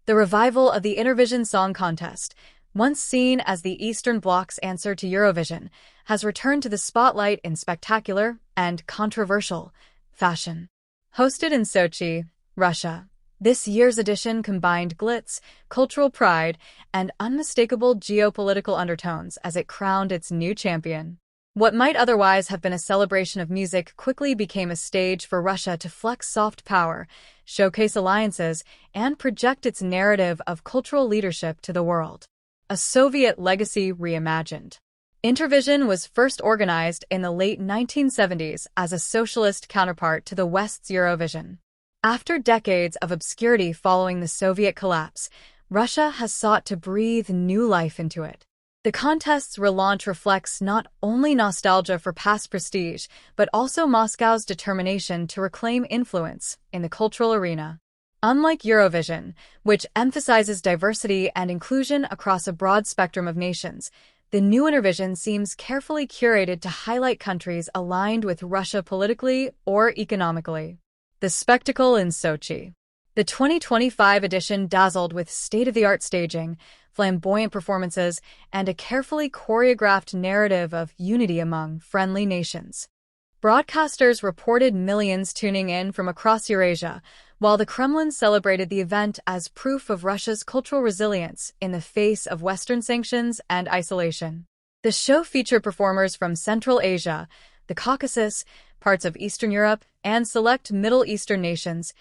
The revival of the Intervision Song Contest, once seen as the Eastern Bloc's answer to Eurovision, has returned to the spotlight in spectacular and controversial fashion. Hosted in Sochi, Russia, this year's edition combined glitz, cultural pride, and unmistakable geopolitical undertones as it crowned its new champion. What might otherwise have been a celebration of music quickly became a stage for Russia to flex soft power, showcase alliances, and project its narrative of cultural leadership to the world. A Soviet legacy reimagined. Intervision was first organized in the late 1970s as a socialist counterpart to the West's Eurovision. After decades of obscurity following the Soviet collapse, Russia has sought to breathe new life into it. The contest's relaunch reflects not only nostalgia for past prestige, but also Moscow's determination to reclaim influence in the cultural arena. Unlike Eurovision, which emphasizes diversity and inclusion across a broad spectrum of nations, the new Intervision seems carefully curated to highlight countries aligned with Russia politically or economically. The spectacle in Sochi. The 2025 edition dazzled with state-of-the-art staging, flamboyant performances, and a carefully choreographed narrative of unity among friendly nations. Broadcasters reported millions tuning in from across Eurasia, while the Kremlin celebrated the event as proof of Russia's cultural resilience in the face of Western sanctions and isolation. The show featured performers from Central Asia, the Caucasus, parts of Eastern Europe, and select Middle Eastern nations,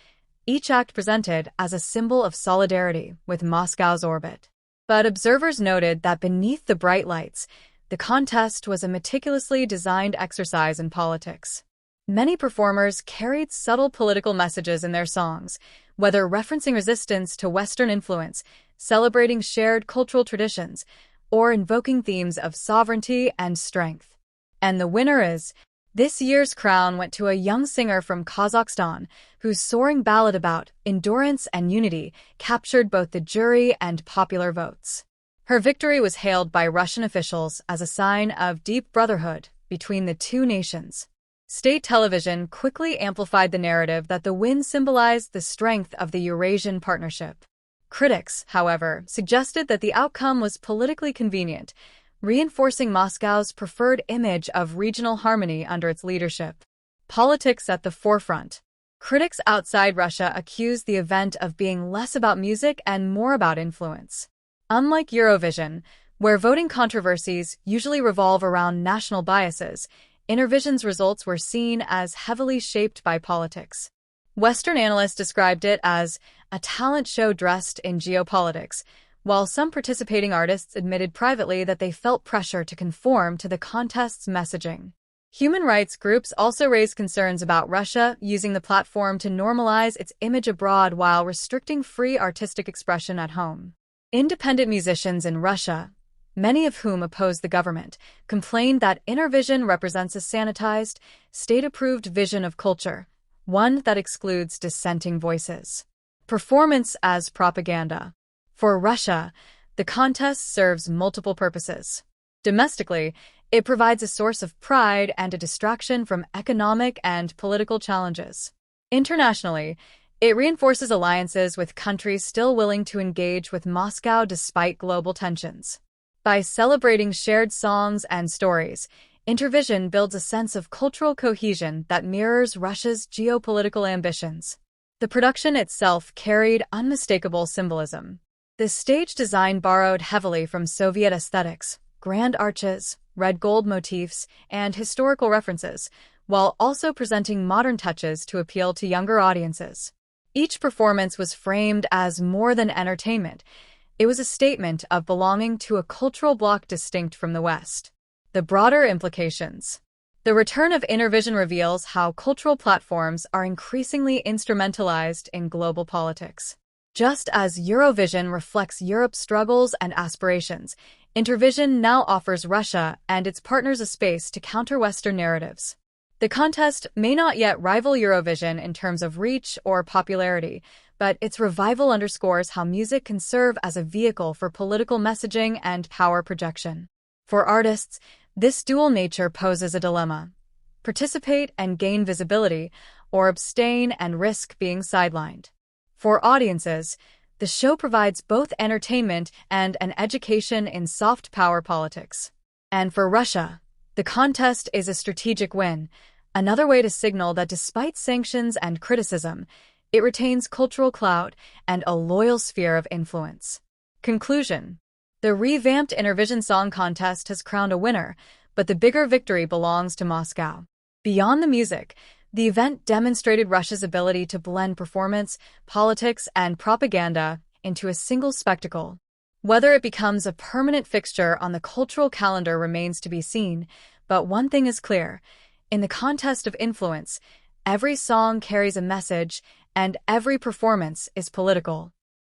each act presented as a symbol of solidarity with Moscow's orbit. But observers noted that beneath the bright lights, the contest was a meticulously designed exercise in politics. Many performers carried subtle political messages in their songs, whether referencing resistance to Western influence, celebrating shared cultural traditions, or invoking themes of sovereignty and strength. And the winner is, this year's crown went to a young singer from Kazakhstan, whose soaring ballad about endurance and unity captured both the jury and popular votes. Her victory was hailed by Russian officials as a sign of deep brotherhood between the two nations. State television quickly amplified the narrative that the win symbolized the strength of the Eurasian partnership. Critics, however, suggested that the outcome was politically convenient, reinforcing Moscow's preferred image of regional harmony under its leadership. Politics at the forefront. Critics outside Russia accused the event of being less about music and more about influence. Unlike Eurovision, where voting controversies usually revolve around national biases, Intervision's results were seen as heavily shaped by politics. Western analysts described it as a talent show dressed in geopolitics, while some participating artists admitted privately that they felt pressure to conform to the contest's messaging. Human rights groups also raised concerns about Russia using the platform to normalize its image abroad while restricting free artistic expression at home. Independent musicians in Russia, many of whom oppose the government, complained that Intervision represents a sanitized, state-approved vision of culture, one that excludes dissenting voices. Performance as propaganda. For Russia, the contest serves multiple purposes. Domestically, it provides a source of pride and a distraction from economic and political challenges. Internationally, it reinforces alliances with countries still willing to engage with Moscow despite global tensions. By celebrating shared songs and stories, Intervision builds a sense of cultural cohesion that mirrors Russia's geopolitical ambitions. The production itself carried unmistakable symbolism. The stage design borrowed heavily from Soviet aesthetics, grand arches, red gold motifs, and historical references, while also presenting modern touches to appeal to younger audiences. Each performance was framed as more than entertainment. It was a statement of belonging to a cultural bloc distinct from the West. The broader implications. The return of Intervision reveals how cultural platforms are increasingly instrumentalized in global politics. Just as Eurovision reflects Europe's struggles and aspirations, Intervision now offers Russia and its partners a space to counter Western narratives. The contest may not yet rival Eurovision in terms of reach or popularity, but its revival underscores how music can serve as a vehicle for political messaging and power projection. For artists, this dual nature poses a dilemma: participate and gain visibility, or abstain and risk being sidelined. For audiences, The show provides both entertainment and an education in soft power politics. And for Russia, the contest is a strategic win, another way to signal that despite sanctions and criticism, it retains cultural clout and a loyal sphere of influence. Conclusion. The revamped Intervision Song Contest has crowned a winner, but the bigger victory belongs to Moscow. Beyond the music, the event demonstrated Russia's ability to blend performance, politics, and propaganda into a single spectacle. Whether it becomes a permanent fixture on the cultural calendar remains to be seen, but one thing is clear. In the contest of influence, every song carries a message, and every performance is political.